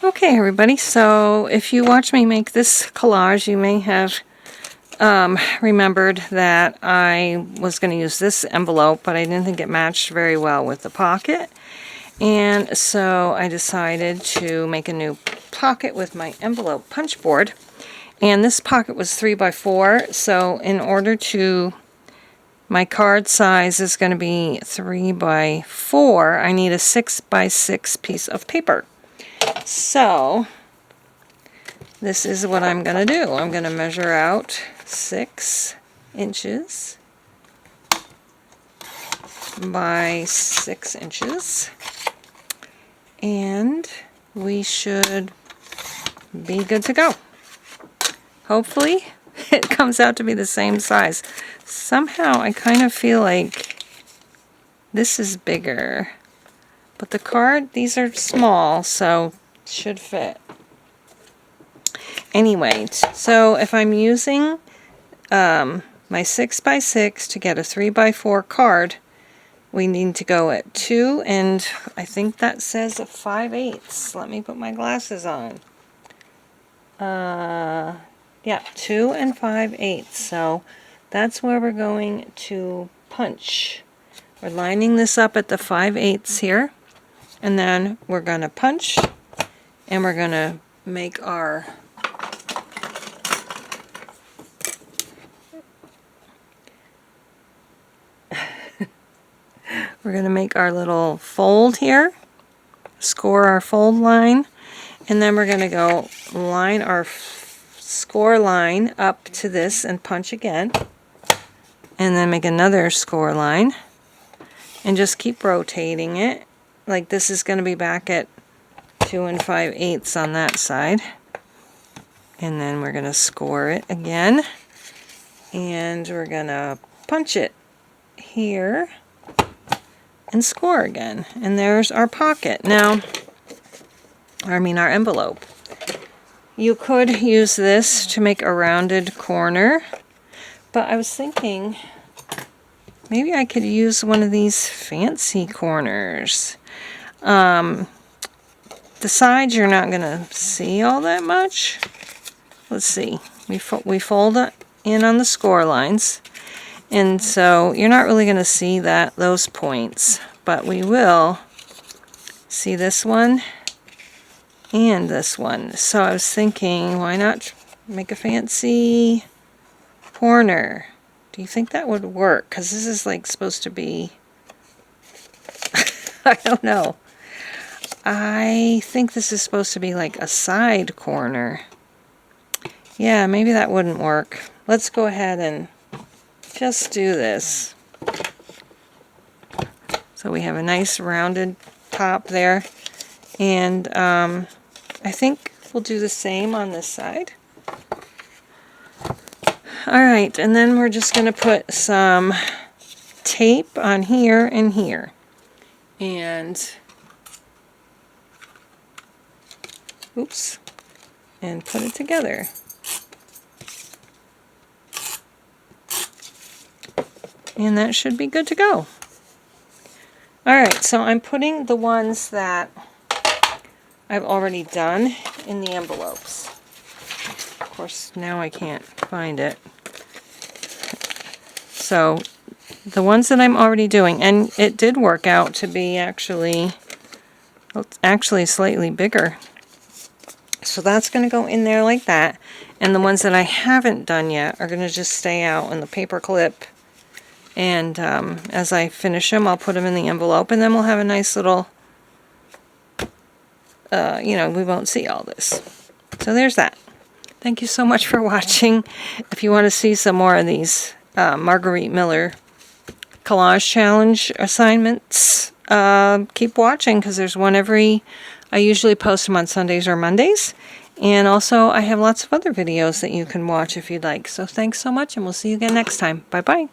Okay, everybody, so if you watch me make this collage, you may have remembered that I was going to use this envelope, but I didn't think it matched very well with the pocket. And so I decided to make a new pocket with my envelope punch board. And this pocket was 3x4, so in order to, my card size is going to be 3x4, I need a 6x6 piece of paper. So this is what I'm going to do. I'm going to measure out 6 inches by 6 inches, and we should be good to go. Hopefully it comes out to be the same size. Somehow I kind of feel like this is bigger, but the card, these are small, so it should fit. Anyway, so if I'm using my 6x6 to get a 3x4 card, we need to go at 2, and I think that says a 5/8. Let me put my glasses on. Yeah, 2 and 5/8. So that's where we're going to punch. We're lining this up at the 5/8 here, and then we're going to punch, and we're going to make our little fold here, score our fold line, and then we're going to go line our score line up to this and punch again, and then make another score line and just keep rotating it. Like this is going to be back at 2 and 5/8 on that side, and then we're going to score it again, and we're going to punch it here and score again, and there's our pocket. Now, our envelope. You could use this to make a rounded corner, but I was thinking maybe I could use one of these fancy corners. The sides you're not going to see all that much. Let's see. We fold it in on the score lines, and so you're not really going to see those points, but we will see this one and this one. So I was thinking, why not make a fancy corner? Do you think that would work? Because this is like supposed to be I don't know. I think this is supposed to be like a side corner. Yeah, maybe that wouldn't work. Let's go ahead and just do this. So we have a nice rounded top there, and I think we'll do the same on this side. Alright, and then we're just going to put some tape on here and here, and oops, and put it together. And that should be good to go. Alright, so I'm putting the ones that I've already done in the envelopes. Of course, now I can't find it. So, the ones that I'm already doing, and it did work out to be actually slightly bigger. So that's going to go in there like that. And the ones that I haven't done yet are going to just stay out in the paper clip. And as I finish them, I'll put them in the envelope, and then we'll have a nice little, we won't see all this. So there's that. Thank you so much for watching. If you want to see some more of these Marguerite Miller collage challenge assignments, keep watching, because there's one I usually post them on Sundays or Mondays. And also I have lots of other videos that you can watch if you'd like. So thanks so much, and we'll see you again next time. Bye-bye.